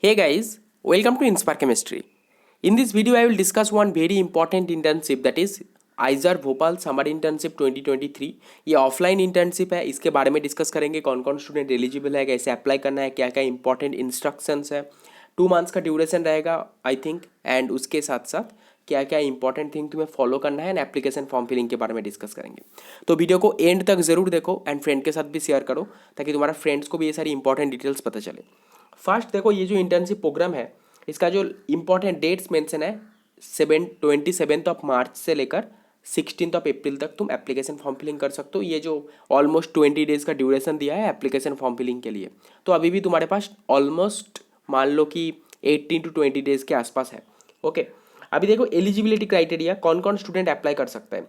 Hey guys, welcome to Inspire Chemistry. In this video, I will discuss one very important internship that is आइजर Bhopal summer internship 2023। ये offline internship है। इसके बारे में discuss करेंगे कौन कौन स्टूडेंट एलिजिबल है, कैसे अप्लाई करना है, क्या क्या इंपॉर्टेंट इंस्ट्रक्शंस है। 2 मंथ्स का ड्यूरेशन रहेगा आई थिंक, एंड उसके साथ साथ क्या क्या इंपॉर्टेंट थिंग तुम्हें फॉलो करना है एंड एप्लीकेशन फॉर्म फिलिंग के बारे में डिस्कस करेंगे। तो वीडियो को एंड तक जरूर देखो एंड फ्रेंड के साथ भी शेयर करो ताकि तुम्हारा फ्रेंड्स को भी ये सारी इंपॉर्टेंट डिटेल्स पता चले। फर्स्ट देखो, ये जो इंटर्नशिप प्रोग्राम है इसका जो इंपॉर्टेंट डेट्स मेंशन है 27 से लेकर 16 अप्रैल तक तुम एप्लीकेशन फॉर्म फिलिंग कर सकते हो। ये जो ऑलमोस्ट 20 डेज का ड्यूरेशन दिया है एप्लीकेशन फॉर्म फिलिंग के लिए, तो अभी भी तुम्हारे पास ऑलमोस्ट मान लो कि 18 to 20 डेज के आसपास है। ओके, अभी देखो एलिजिबिलिटी क्राइटेरिया, कौन कौन स्टूडेंट अप्लाई कर सकता है।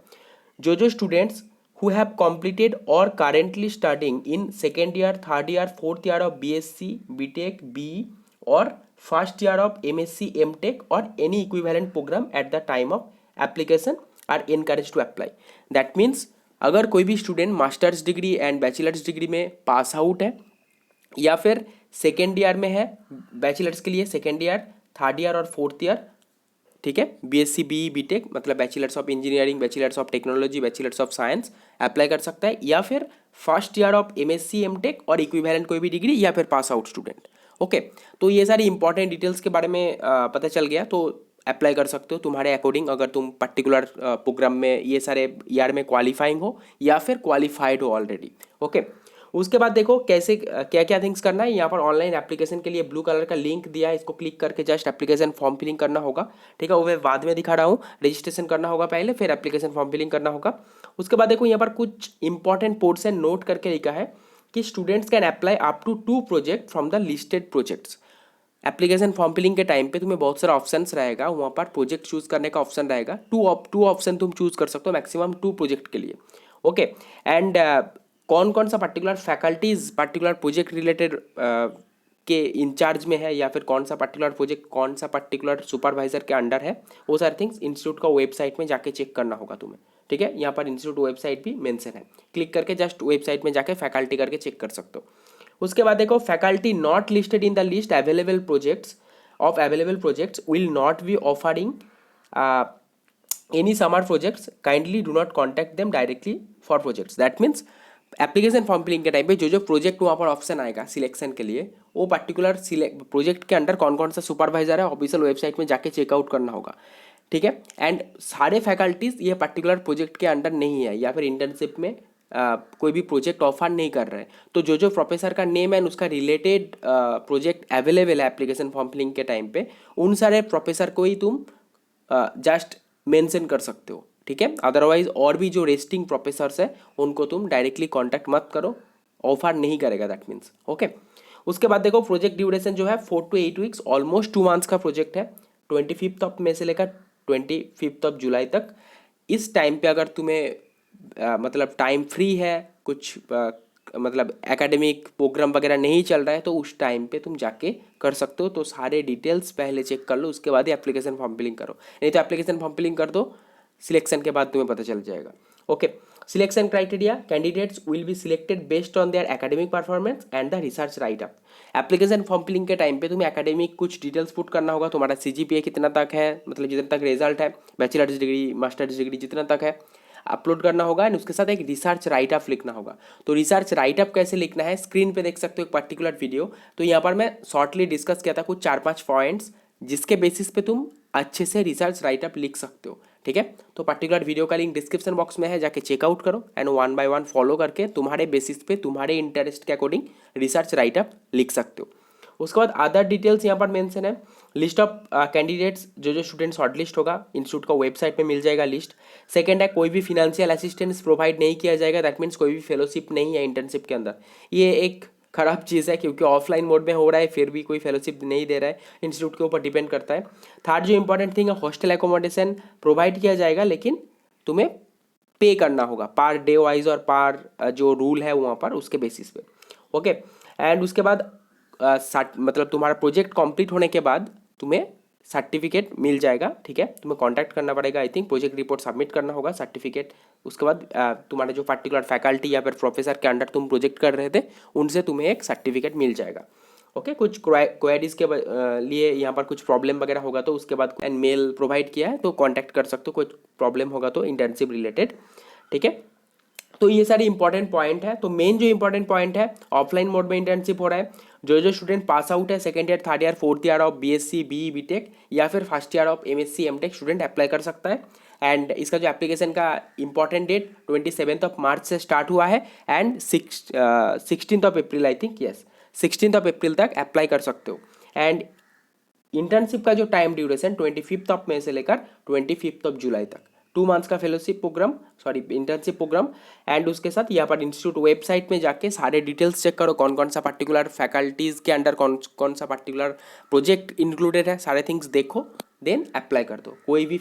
जो students who have completed or currently studying in second year, third year, fourth year of BSc, BTech, BE or first year of MSc, MTech or any equivalent program at the time of application are encouraged to apply. That means अगर कोई भी student masters degree and bachelors degree में पास out है या फिर second year में है bachelors के लिए, सेकेंड ईयर, थर्ड ईयर और फोर्थ ईयर, ठीक है, बीएससी, बीई, बीटेक मतलब bachelors of engineering, bachelors of technology, bachelors of science apply कर सकता है, या फिर first year of MSc, MTech और इक्विवेलेंट कोई भी डिग्री, या फिर पास आउट स्टूडेंट। ओके, तो ये सारी इंपॉर्टेंट डिटेल्स के बारे में पता चल गया, तो अप्लाई कर सकते हो तुम्हारे अकॉर्डिंग, अगर तुम पर्टिकुलर प्रोग्राम में ये सारे ईयर में क्वालिफाइंग हो या फिर क्वालिफाइड हो ऑलरेडी। ओके, उसके बाद देखो कैसे क्या क्या थिंग्स करना है। यहाँ पर ऑनलाइन एप्लीकेशन के लिए ब्लू कलर का लिंक दिया है, इसको क्लिक करके जस्ट एप्लीकेशन फॉर्म फिलिंग करना होगा। ठीक है, वो मैं बाद में दिखा रहा हूँ। रजिस्ट्रेशन करना होगा पहले, फिर एप्लीकेशन फॉर्म फिलिंग करना होगा। उसके बाद देखो यहाँ पर कुछ इंपॉर्टेंट पोर्शन नोट करके लिखा है कि students can apply up to 2 project from the listed projects. Application form filling के टाइम पे तुम्हें बहुत सारा ऑप्शंस रहेगा, वहाँ पर प्रोजेक्ट चूज करने का ऑप्शन रहेगा। टू ऑप्शन तुम चूज कर सकते हो मैक्सिमम 2 प्रोजेक्ट के लिए। ओके, एंड कौन कौन सा particular faculties particular project related के इंचार्ज में है, या फिर कौन सा पर्टिकुलर प्रोजेक्ट कौन सा पर्टिकुलर सुपरवाइजर के अंडर है, वो सारे थिंग्स इंस्टीट्यूट का वेबसाइट में जाके चेक करना होगा तुम्हें। ठीक है, यहाँ पर इंस्टीट्यूट वेबसाइट भी मेंशन है, क्लिक करके जस्ट वेबसाइट में जाके फैकल्टी करके चेक कर सकते हो। उसके बाद देखो, faculty not listed in the list available projects will not be offering any summer projects, kindly do not contact them directly for projects. That means application form filling के टाइम पे जो प्रोजेक्ट वहाँ पर ऑप्शन आएगा selection के लिए, वो particular project के अंडर कौन कौन सा सुपरवाइजर है ऑफिशियल वेबसाइट में जाके चेकआउट करना होगा। ठीक है, एंड सारे फैकल्टीज ये पर्टिकुलर प्रोजेक्ट के अंडर नहीं है या फिर इंटर्नशिप में कोई भी प्रोजेक्ट ऑफर नहीं कर रहे हैं, तो जो प्रोफेसर का नेम एंड उसका रिलेटेड प्रोजेक्ट अवेलेबल है एप्लीकेशन फॉर्म फिलिंग के टाइम पे, उन सारे प्रोफेसर को ही तुम जस्ट मेंशन कर सकते हो। ठीक है, अदरवाइज और भी जो रेस्टिंग प्रोफेसर्स है उनको तुम डायरेक्टली कांटेक्ट मत करो, ऑफर नहीं करेगा दैट मीन्स। ओके, उसके बाद देखो प्रोजेक्ट ड्यूरेशन जो है 4 to 8 वीक्स, ऑलमोस्ट 2 मंथ्स का प्रोजेक्ट है। 25 में से लेकर 25 जुलाई तक। इस टाइम पे अगर तुम्हें मतलब टाइम फ्री है, कुछ मतलब एकेडमिक प्रोग्राम वगैरह नहीं चल रहा है, तो उस टाइम पे तुम जाके कर सकते हो। तो सारे डिटेल्स पहले चेक कर लो, उसके बाद ही एप्लीकेशन फॉर्म फिलिंग करो, नहीं तो एप्लीकेशन फॉर्म फिलिंग कर दो, सिलेक्शन के बाद तुम्हें पता चल जाएगा। Okay, selection criteria, candidates will be selected based on their academic performance and the research write up. Application form filling के टाइम पे तुम्हें एकेडमिक कुछ डिटेल्स पुट करना होगा, तुम्हारा सीजीपीए कितना तक है, मतलब जितना तक रिजल्ट है, बैचलर्स डिग्री, मास्टर्स डिग्री जितना तक है अपलोड करना होगा, एंड उसके साथ एक रिसर्च राइट अप लिखना होगा। तो रिसर्च राइट अप कैसे लिखना है, स्क्रीन पे देख सकते हो एक पर्टिकुलर वीडियो। तो यहाँ पर मैं शॉर्टली डिस्कस किया था कुछ 4-5 पॉइंट्स जिसके बेसिस पे तुम अच्छे से रिसर्च राइट अप लिख सकते हो। ठीक है, तो पर्टिकुलर वीडियो का लिंक डिस्क्रिप्शन बॉक्स में है, जाके चेकआउट करो एंड 1 by 1 फॉलो करके तुम्हारे बेसिस पे तुम्हारे इंटरेस्ट के अकॉर्डिंग रिसर्च राइट अप लिख सकते हो। उसके बाद अदर डिटेल्स यहाँ पर मेंशन है, लिस्ट ऑफ कैंडिडेट्स, जो स्टूडेंट शॉर्टलिस्ट होगा इंस्टीट्यूट का वेबसाइट पे मिल जाएगा लिस्ट। सेकंड है, कोई भी फिनेंशियल असिस्टेंस प्रोवाइड नहीं किया जाएगा, दैट मीन्स कोई भी फेलोशिप नहीं है इंटर्नशिप के अंदर। ये एक खराब चीज़ है क्योंकि ऑफलाइन मोड में हो रहा है फिर भी कोई फेलोशिप नहीं दे रहा है, इंस्टीट्यूट के ऊपर डिपेंड करता है। थर्ड जो इंपॉर्टेंट थिंग है, हॉस्टल एकोमोडेशन प्रोवाइड किया जाएगा, लेकिन तुम्हें पे करना होगा पर डे वाइज और पर जो रूल है वहाँ पर उसके बेसिस पे। ओके, एंड उसके बाद मतलब तुम्हारा प्रोजेक्ट कंप्लीट होने के बाद तुम्हें सर्टिफिकेट मिल जाएगा। ठीक है, तुम्हें कांटेक्ट करना पड़ेगा, I think project report submit करना होगा, सर्टिफिकेट। उसके बाद तुम्हारा जो पर्टिकुलर फैकल्टी या फिर प्रोफेसर के अंडर तुम प्रोजेक्ट कर रहे थे उनसे तुम्हें एक सर्टिफिकेट मिल जाएगा। ओके कुछ क्वेरीज के लिए यहाँ पर कुछ प्रॉब्लम वगैरह होगा तो उसके बाद एंड मेल प्रोवाइड किया है, तो कांटेक्ट कर सकते हो कुछ प्रॉब्लम होगा तो इंटर्नशिप रिलेटेड। ठीक है, तो ये सारे इंपॉर्टेंट पॉइंट है। तो मेन जो इंपॉर्टेंट पॉइंट है, ऑफलाइन मोड में इंटर्नशिप हो रहा है। जो स्टूडेंट पास आउट है second year, third year, fourth year of BSc, BE, BTech या फिर first year of MSc, MTech student apply कर सकता है। एंड इसका जो एप्लीकेशन का इंपॉर्टेंट डेट 27 मार्च से स्टार्ट हुआ है and 16 April, I think, yes 16 अप्रैल तक अप्लाई कर सकते हो। एंड इंटर्नशिप का जो टाइम ड्यूरेशन 25 मई से लेकर 25 जुलाई तक, 2 मंथ्स का fellowship program, sorry internship program. And उसके साथ यहाँ पर इंस्टीट्यूट वेबसाइट में जाके सारे डिटेल्स चेक करो, कौन कौन सा पर्टिकुलर फैकल्टीज़ के अंडर कौन कौन सा पर्टिकुलर प्रोजेक्ट इंक्लूडेड है, सारे थिंग्स देखो, देन अप्लाई कर दो। कोई भी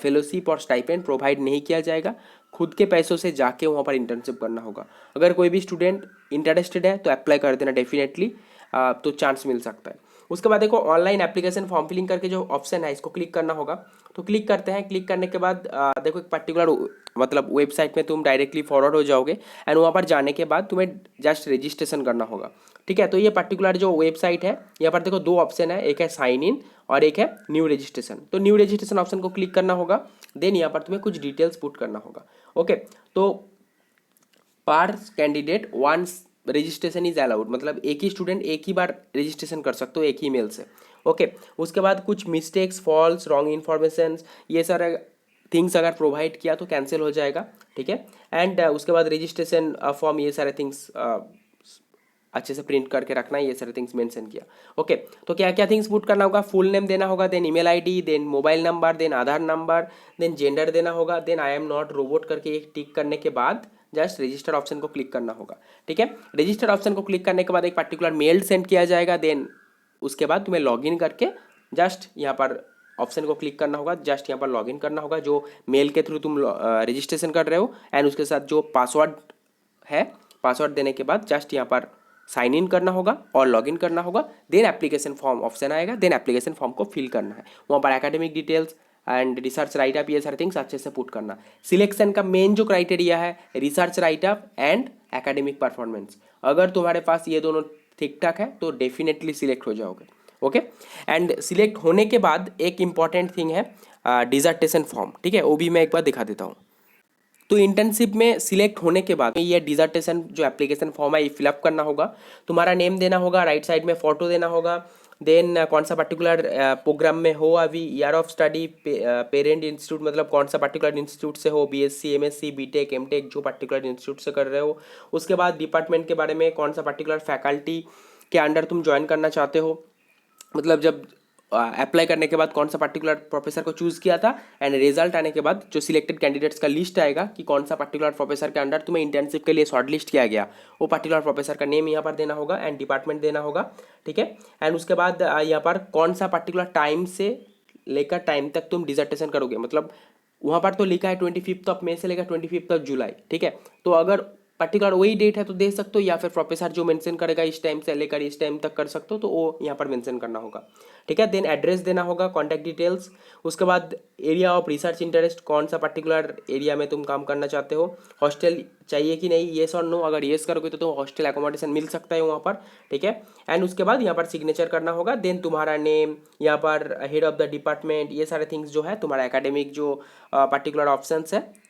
फेलोशिप और स्टाइपेंड प्रोवाइड नहीं किया जाएगा, खुद के पैसों से जाके वहाँ पर इंटर्नशिप करना होगा। अगर कोई भी स्टूडेंट इंटरेस्टेड है तो अप्लाई कर देना डेफिनेटली, तो चांस मिल सकता है। उसके बाद देखो ऑनलाइन एप्लीकेशन फॉर्म फिलिंग करके जो ऑप्शन है इसको क्लिक करना होगा। तो क्लिक करते हैं, क्लिक करने के बाद देखो एक पर्टिकुलर मतलब वेबसाइट में तुम डायरेक्टली फॉरवर्ड हो जाओगे एंड वहाँ पर जाने के बाद तुम्हें जस्ट रजिस्ट्रेशन करना होगा। ठीक है, तो ये पर्टिकुलर जो वेबसाइट है, यहाँ पर देखो 2 ऑप्शन है, एक है साइन इन और एक है न्यू रजिस्ट्रेशन। तो न्यू रजिस्ट्रेशन ऑप्शन को क्लिक करना होगा, देन यहाँ पर तुम्हें कुछ डिटेल्स पुट करना होगा। ओके, तो पर candidate once registration is allowed, मतलब एक ही स्टूडेंट एक ही बार रजिस्ट्रेशन कर सकते हो एक ही मेल से। ओके, उसके बाद कुछ मिस्टेक्स, फॉल्स, रॉन्ग इन्फॉर्मेशन, ये सारे थिंग्स अगर प्रोवाइड किया तो कैंसिल हो जाएगा। ठीक है, एंड उसके बाद रजिस्ट्रेशन फॉर्म, ये सारे थिंग्स अच्छे से प्रिंट करके रखना है, ये सारे थिंग्स मेंशन किया। ओके, तो क्या क्या थिंग्स पुट करना होगा, फुल नेम देना होगा, then email ID, then mobile number, then Aadhaar number, then gender देना होगा, then I am not robot करके एक टिक करने के बाद जस्ट रजिस्टर ऑप्शन को क्लिक करना होगा। ठीक है, रजिस्टर ऑप्शन को क्लिक करने के बाद एक पर्टिकुलर मेल सेंड किया जाएगा, देन उसके बाद तुम्हें लॉगिन करके जस्ट यहाँ पर ऑप्शन को क्लिक करना होगा, जस्ट यहाँ पर लॉगिन करना होगा जो मेल के थ्रू तुम रजिस्ट्रेशन कर रहे हो, एंड उसके साथ जो पासवर्ड है, पासवर्ड देने के बाद जस्ट यहाँ पर साइन इन करना होगा और लॉगिन करना होगा। देन एप्लीकेशन फॉर्म ऑप्शन आएगा, देन एप्लीकेशन फॉर्म को फिल करना है, वहाँ पर academic details and research write up, ये सारे थिंग्स अच्छे से पुट करना। सिलेक्शन का मेन जो क्राइटेरिया है research write up and academic performance, अगर तुम्हारे पास ये दोनों ठीक ठाक है तो डेफिनेटली सिलेक्ट हो जाओगे। ओके, एंड सिलेक्ट होने के बाद एक इंपॉर्टेंट थिंग है डिजर्टेशन फॉर्म। ठीक है, वो भी मैं एक बार दिखा देता हूँ। तो इंटर्नशिप में सिलेक्ट होने के बाद ये डिजर्टेशन जो एप्लीकेशन फॉर्म है ये फिलअप करना होगा, तुम्हारा नेम देना होगा, राइट साइड में फोटो देना होगा, देन कौन सा पर्टिकुलर प्रोग्राम में हो, अभी year of study, parent institute, मतलब कौन सा पर्टिकुलर इंस्टीट्यूट से हो, बीएससी, एमएससी, बीटेक, एमटेक, जो पर्टिकुलर इंस्टीट्यूट से कर रहे हो। उसके बाद डिपार्टमेंट के बारे में, कौन सा पर्टिकुलर फैकल्टी के अंडर तुम ज्वाइन करना चाहते हो, मतलब जब अप्लाई करने के बाद कौन सा पर्टिकुलर प्रोफेसर को चूज़ किया था, एंड रिजल्ट आने के बाद जो सिलेक्टेड कैंडिडेट्स का लिस्ट आएगा कि कौन सा पर्टिकुलर प्रोफेसर के अंडर तुम्हें इंटर्नशिप के लिए शॉर्ट लिस्ट किया गया, वो पर्टिकुलर प्रोफेसर का नेम यहाँ पर देना होगा एंड डिपार्टमेंट देना होगा। ठीक है, एंड उसके बाद यहाँ पर कौन सा पर्टिकुलर टाइम से लेकर टाइम तक तुम डिजर्टेशन करोगे, मतलब वहाँ पर तो लिखा है 25 मई से लेकर 25 जुलाई। ठीक है, तो अगर पर्टिकुलर वही डेट है तो दे सकते हो, या फिर प्रोफेसर जो मेंशन करेगा इस टाइम से लेकर इस टाइम तक कर सकते हो तो वो यहाँ पर मेंशन करना होगा। ठीक है, देन एड्रेस देना होगा, कॉन्टैक्ट डिटेल्स, उसके बाद एरिया ऑफ रिसर्च इंटरेस्ट, कौन सा पर्टिकुलर एरिया में तुम काम करना चाहते हो, हॉस्टल चाहिए कि नहीं, येस और नो, अगर येस करोगे तो हॉस्टल एकोमोडेशन मिल सकता है वहाँ पर। ठीक है, एंड उसके बाद यहाँ पर सिग्नेचर करना होगा, देन तुम्हारा नेम, यहाँ पर हेड ऑफ द डिपार्टमेंट, ये सारे थिंग्स जो है, तुम्हारा एकेडमिक जो पर्टिकुलर ऑप्शंस है,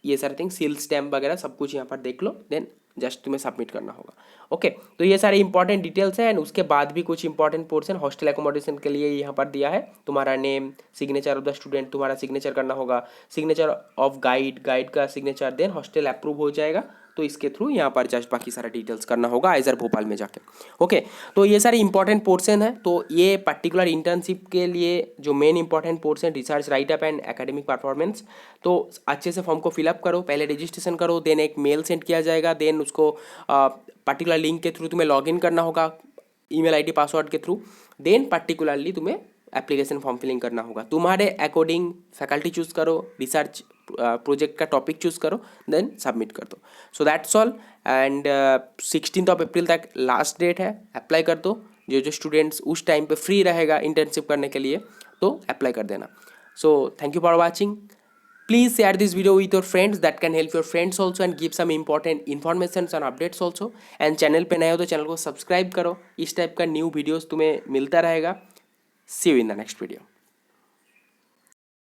ये सारे थिंग्स, सील स्टैम्प वगैरह सब कुछ यहाँ पर देख लो, देन जस्ट तुम्हें सबमिट करना होगा। ओके, तो ये सारे इंपॉर्टेंट डिटेल्स हैं, एंड उसके बाद भी कुछ इंपॉर्टेंट पोर्शन हॉस्टल एकोमोडेशन के लिए यहाँ पर दिया है, तुम्हारा name, signature of the student, तुम्हारा सिग्नेचर करना होगा, सिग्नेचर ऑफ गाइड, गाइड का सिग्नेचर, देन हॉस्टल अप्रूव हो जाएगा, तो इसके थ्रू यहाँ पर जस्ट बाकी सारा डिटेल्स करना होगा आइजर भोपाल में जाके। ओके, तो ये सारे इंपॉर्टेंट पोर्शन है। तो ये पर्टिकुलर इंटर्नशिप के लिए जो main important portion research write up and academic performance, तो अच्छे से फॉर्म को फिलअप करो, पहले रजिस्ट्रेशन करो, देन एक मेल सेंड किया जाएगा, देन उसको पर्टिकुलर लिंक के थ्रू तुम्हें लॉगिन करना होगा ईमेल आईडी पासवर्ड के थ्रू, देन पर्टिकुलरली तुम्हें एप्लीकेशन फॉर्म फिलिंग करना होगा, तुम्हारे अकॉर्डिंग फैकल्टी चूज़ करो, रिसर्च प्रोजेक्ट का टॉपिक चूज़ करो, देन सबमिट कर दो। सो दैट्स ऑल, एंड 16 अप्रैल तक लास्ट डेट है, अप्लाई कर दो। जो स्टूडेंट्स उस टाइम पे फ्री रहेगा इंटर्नशिप करने के लिए तो अप्लाई कर देना। So thank you for watching. Please share this video with your friends, that can help your friends also and give some important informations and updates also. And channel पे नए हो तो चैनल को सब्सक्राइब करो, इस type का new videos तुम्हें मिलता रहेगा. See you in the next video.